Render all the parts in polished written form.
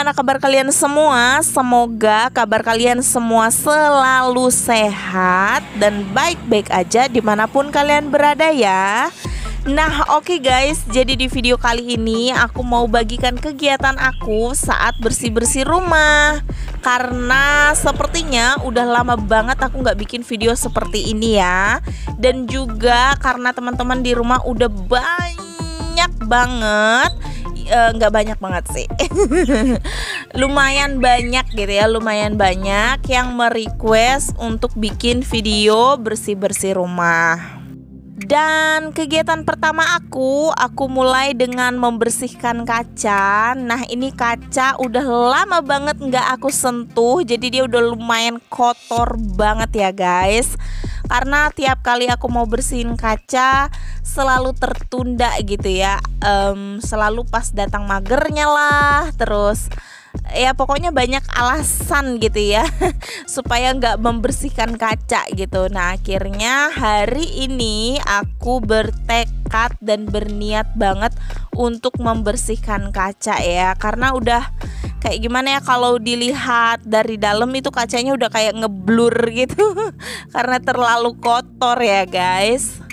gimana kabar kalian semua? Semoga kabar kalian semua selalu sehat dan baik-baik aja dimanapun kalian berada ya. Nah oke guys, jadi di video kali ini aku mau bagikan kegiatan aku saat bersih-bersih rumah. Karena sepertinya udah lama banget aku nggak bikin video seperti ini ya. Dan juga karena teman-teman di rumah udah banyak banget, nggak banyak banget sih lumayan banyak gitu ya, lumayan banyak yang merequest untuk bikin video bersih-bersih rumah. Dan kegiatan pertama aku mulai dengan membersihkan kaca. Nah ini kaca udah lama banget nggak aku sentuh, jadi dia udah lumayan kotor banget ya guys. Karena tiap kali aku mau bersihin kaca selalu tertunda gitu ya, selalu pas datang magernya lah, terus ya pokoknya banyak alasan gitu ya supaya nggak membersihkan kaca gitu. Nah akhirnya hari ini aku bertekad dan berniat banget untuk membersihkan kaca ya, karena udah kayak gimana ya, kalau dilihat dari dalam itu kacanya udah kayak ngeblur gitu karena terlalu kotor ya guys.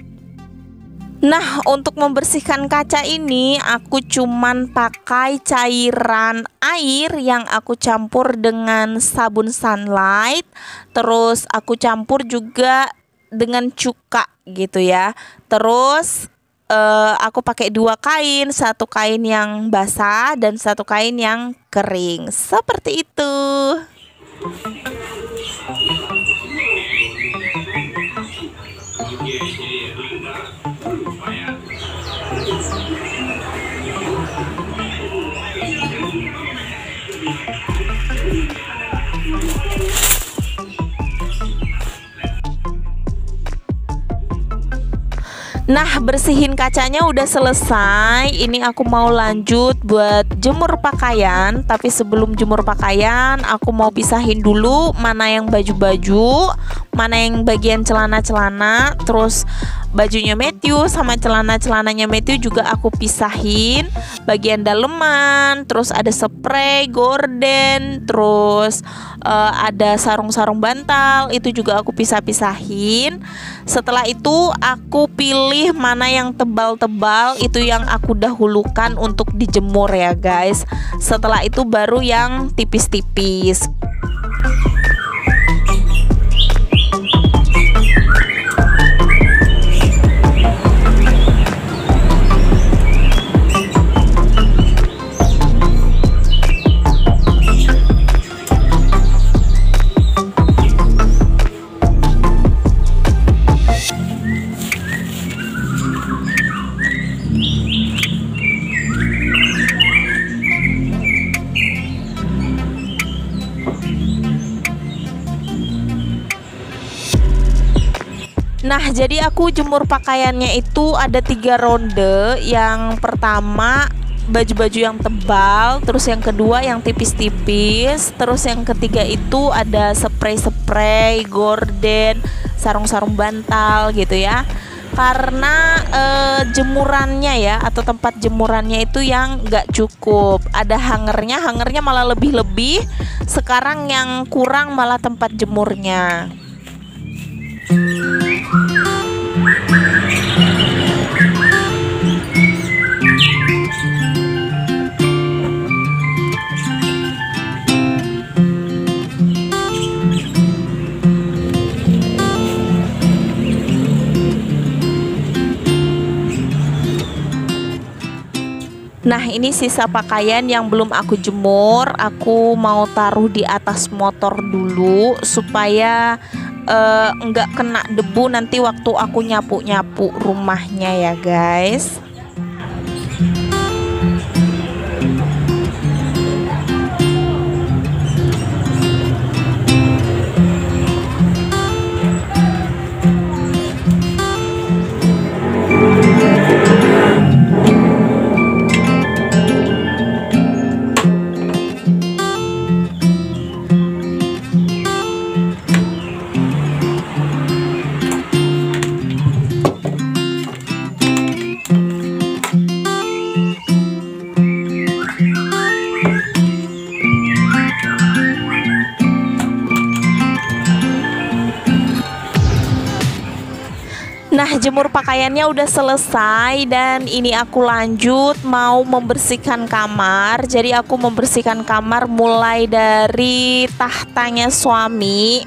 Nah untuk membersihkan kaca ini aku cuman pakai cairan air yang aku campur dengan sabun Sunlight. Terus aku campur juga dengan cuka gitu ya. Terus aku pakai 2 kain, 1 kain yang basah dan 1 kain yang kering. Seperti itu. Nah bersihin kacanya udah selesai. Ini aku mau lanjut buat jemur pakaian. Tapi sebelum jemur pakaian aku mau pisahin dulu mana yang baju-baju, mana yang bagian celana-celana. Terus bajunya Matthew sama celana-celananya Matthew juga aku pisahin. Bagian daleman, terus ada spray gorden, terus ada sarung-sarung bantal, itu juga aku pisah-pisahin. Setelah itu aku pilih mana yang tebal-tebal, itu yang aku dahulukan untuk dijemur ya guys. Setelah itu baru yang tipis-tipis. Nah jadi aku jemur pakaiannya itu ada 3 ronde. Yang pertama baju-baju yang tebal, terus yang kedua yang tipis-tipis, terus yang ketiga itu ada spray-spray gorden, sarung-sarung bantal gitu ya. Karena jemurannya ya, atau tempat jemurannya itu yang nggak cukup, ada hangernya malah lebih-lebih. Sekarang yang kurang malah tempat jemurnya. Nah ini sisa pakaian yang belum aku jemur, aku mau taruh di atas motor dulu supaya nggak kena debu nanti waktu aku nyapu-nyapu rumahnya ya guys. Nah, jemur pakaiannya udah selesai dan ini aku lanjut mau membersihkan kamar. Jadi aku membersihkan kamar mulai dari tahtanya suami.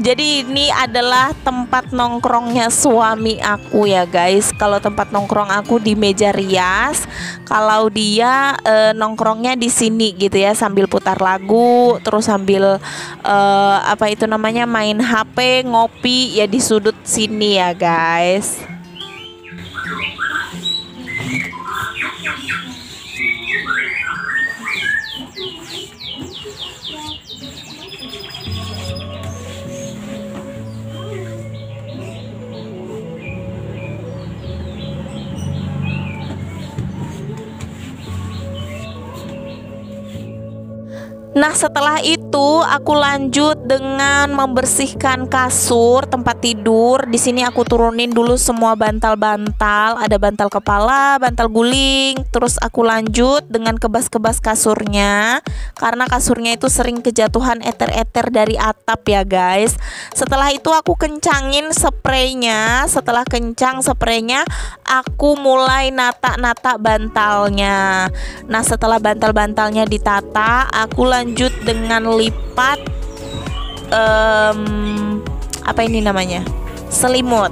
Jadi ini adalah tempat nongkrongnya suami aku ya guys. Kalau tempat nongkrong aku di meja rias, kalau dia nongkrongnya di sini gitu ya, sambil putar lagu, terus sambil main HP, ngopi ya di sudut sini ya guys. Nah, setelah itu aku lanjut dengan membersihkan kasur tempat tidur. Di sini aku turunin dulu semua bantal-bantal, ada bantal kepala, bantal guling. Terus aku lanjut dengan kebas-kebas kasurnya karena kasurnya itu sering kejatuhan eter-eter dari atap ya guys. Setelah itu aku kencangin spraynya. Setelah kencang spraynya, aku mulai nata-nata bantalnya. Nah, setelah bantal-bantalnya ditata, aku lanjut dengan lipat selimut.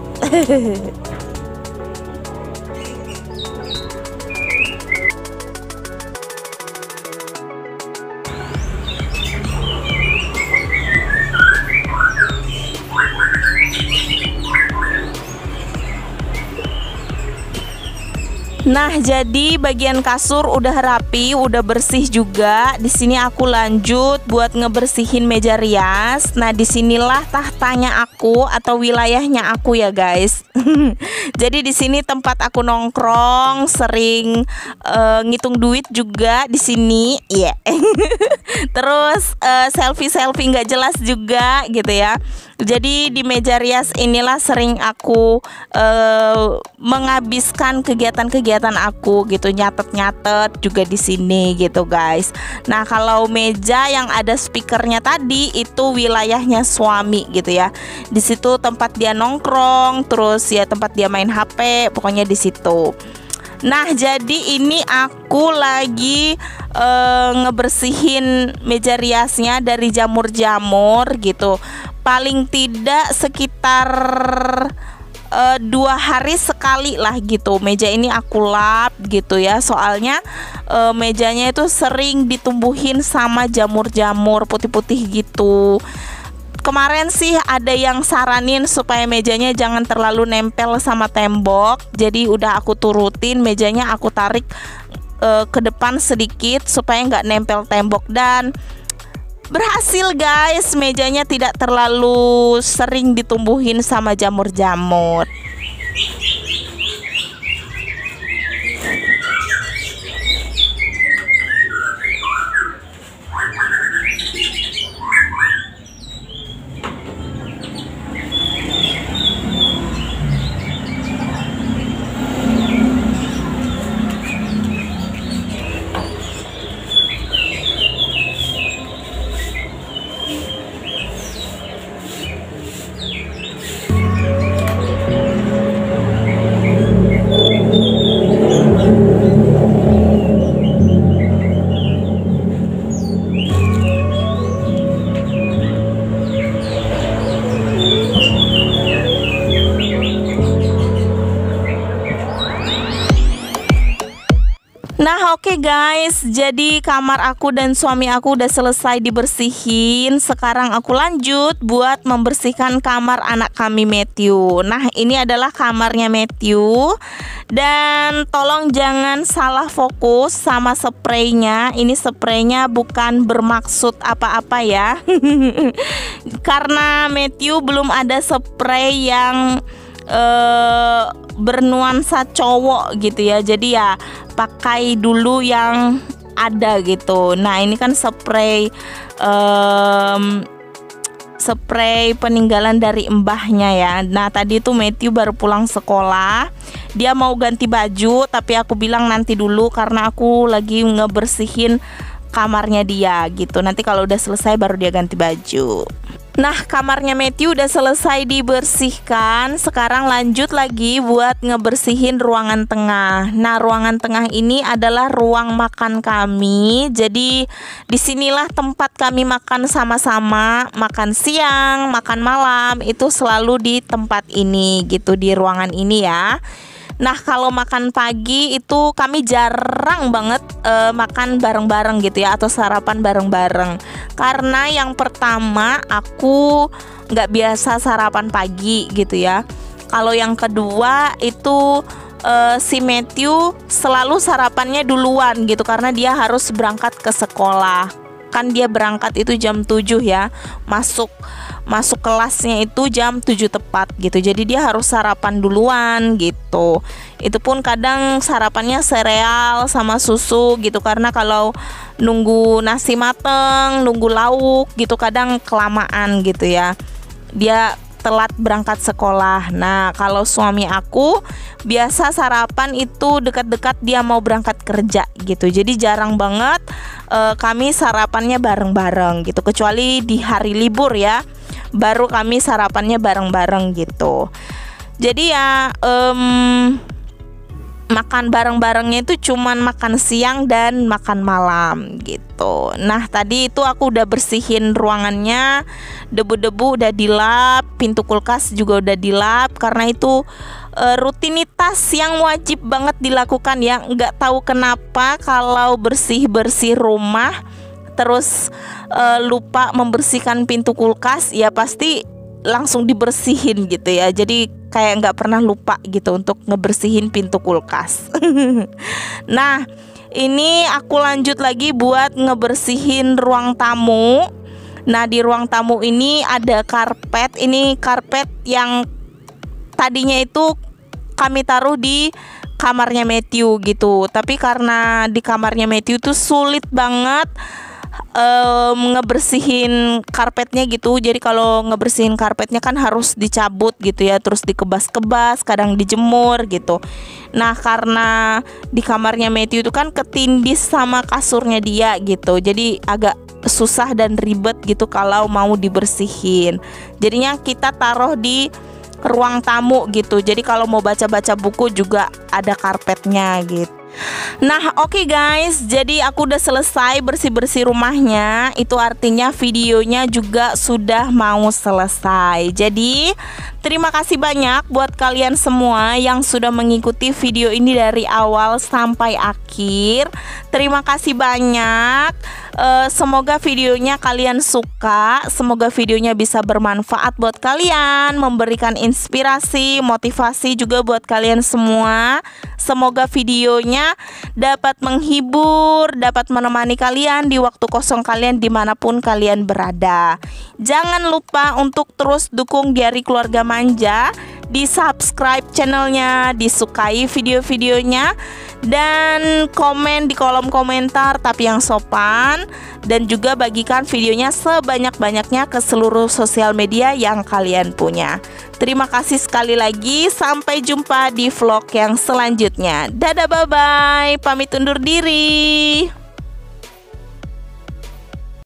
Nah, jadi bagian kasur udah rapi, udah bersih juga. Di sini aku lanjut buat ngebersihin meja rias. Nah, disinilah tahtanya aku atau wilayahnya aku ya guys. Jadi di sini tempat aku nongkrong, sering ngitung duit juga di sini, ya. Yeah. Terus selfie nggak jelas juga gitu ya. Jadi di meja rias inilah sering aku menghabiskan kegiatan-kegiatan aku gitu, nyatet-nyatet juga di sini gitu guys. Nah, kalau meja yang ada speakernya tadi itu wilayahnya suami gitu ya. Di situ tempat dia nongkrong, terus ya tempat dia main HP, pokoknya di situ. Nah, jadi ini aku lagi ngebersihin meja riasnya dari jamur-jamur gitu. Paling tidak sekitar 2 hari sekali lah gitu. Meja ini aku lap gitu ya. Soalnya mejanya itu sering ditumbuhin sama jamur-jamur putih-putih gitu. Kemarin sih ada yang saranin supaya mejanya jangan terlalu nempel sama tembok. Jadi udah aku turutin, mejanya aku tarik ke depan sedikit supaya nggak nempel tembok, dan berhasil guys, mejanya tidak terlalu sering ditumbuhin sama jamur-jamur. Nah, oke guys, jadi kamar aku dan suami aku udah selesai dibersihin. Sekarang aku lanjut buat membersihkan kamar anak kami, Matthew. Nah, ini adalah kamarnya Matthew. Dan tolong jangan salah fokus sama spraynya. Ini spraynya bukan bermaksud apa-apa ya. Karena Matthew belum ada spray yang bernuansa cowok gitu ya. Jadi ya pakai dulu yang ada gitu. Nah, ini kan spray peninggalan dari mbahnya ya. Nah, tadi tuh Matthew baru pulang sekolah. Dia mau ganti baju, tapi aku bilang nanti dulu karena aku lagi ngebersihin kamarnya dia gitu. Nanti kalau udah selesai baru dia ganti baju. Nah, kamarnya Matthew udah selesai dibersihkan. Sekarang lanjut lagi buat ngebersihin ruangan tengah. Nah, ruangan tengah ini adalah ruang makan kami. Jadi, disinilah tempat kami makan sama-sama. Makan siang, makan malam, itu selalu di tempat ini gitu, di ruangan ini ya. Nah, kalau makan pagi itu kami jarang banget makan bareng-bareng gitu ya, atau sarapan bareng-bareng. Karena yang pertama aku nggak biasa sarapan pagi gitu ya. Kalau yang kedua itu si Matthew selalu sarapannya duluan gitu, karena dia harus berangkat ke sekolah. Kan dia berangkat itu jam 7 ya, masuk kelasnya itu jam 7 tepat gitu. Jadi dia harus sarapan duluan gitu. Itu pun kadang sarapannya sereal sama susu gitu, karena kalau nunggu nasi mateng, nunggu lauk gitu kadang kelamaan gitu ya. Dia telat berangkat sekolah. Nah, kalau suami aku biasa sarapan itu dekat-dekat dia mau berangkat kerja gitu. Jadi jarang banget kami sarapannya bareng-bareng gitu, kecuali di hari libur ya, baru kami sarapannya bareng-bareng gitu. Jadi ya makan bareng-barengnya itu cuman makan siang dan makan malam gitu. Nah, tadi itu aku udah bersihin ruangannya, debu-debu udah dilap, pintu kulkas juga udah dilap, karena itu rutinitas yang wajib banget dilakukan ya. Nggak tahu kenapa kalau bersih-bersih rumah terus lupa membersihkan pintu kulkas, ya pasti langsung dibersihin gitu ya. Jadi kayak nggak pernah lupa gitu untuk ngebersihin pintu kulkas. Nah, ini aku lanjut lagi buat ngebersihin ruang tamu. Nah, di ruang tamu ini ada karpet. Ini karpet yang tadinya itu kami taruh di kamarnya Matthew gitu. Tapi karena di kamarnya Matthew tuh sulit banget ngebersihin karpetnya gitu. Jadi kalau ngebersihin karpetnya kan harus dicabut gitu ya, terus dikebas-kebas, kadang dijemur gitu. Nah, karena di kamarnya Matthew itu kan ketindis sama kasurnya dia gitu, jadi agak susah dan ribet gitu kalau mau dibersihin. Jadinya kita taruh di ruang tamu gitu. Jadi kalau mau baca-baca buku juga ada karpetnya gitu. Nah, oke guys, jadi aku udah selesai bersih-bersih rumahnya. Itu artinya videonya juga sudah mau selesai. Jadi terima kasih banyak buat kalian semua yang sudah mengikuti video ini dari awal sampai akhir. Terima kasih banyak. Semoga videonya kalian suka. Semoga videonya bisa bermanfaat buat kalian, memberikan inspirasi, motivasi juga buat kalian semua. Semoga videonya dapat menghibur, dapat menemani kalian di waktu kosong kalian dimanapun kalian berada. Jangan lupa untuk terus dukung Diari Keluarga Manja, di subscribe channelnya, disukai video-videonya, dan komen di kolom komentar tapi yang sopan. Dan juga bagikan videonya sebanyak-banyaknya ke seluruh sosial media yang kalian punya. Terima kasih sekali lagi. Sampai jumpa di vlog yang selanjutnya. Dadah, bye-bye. Pamit undur diri.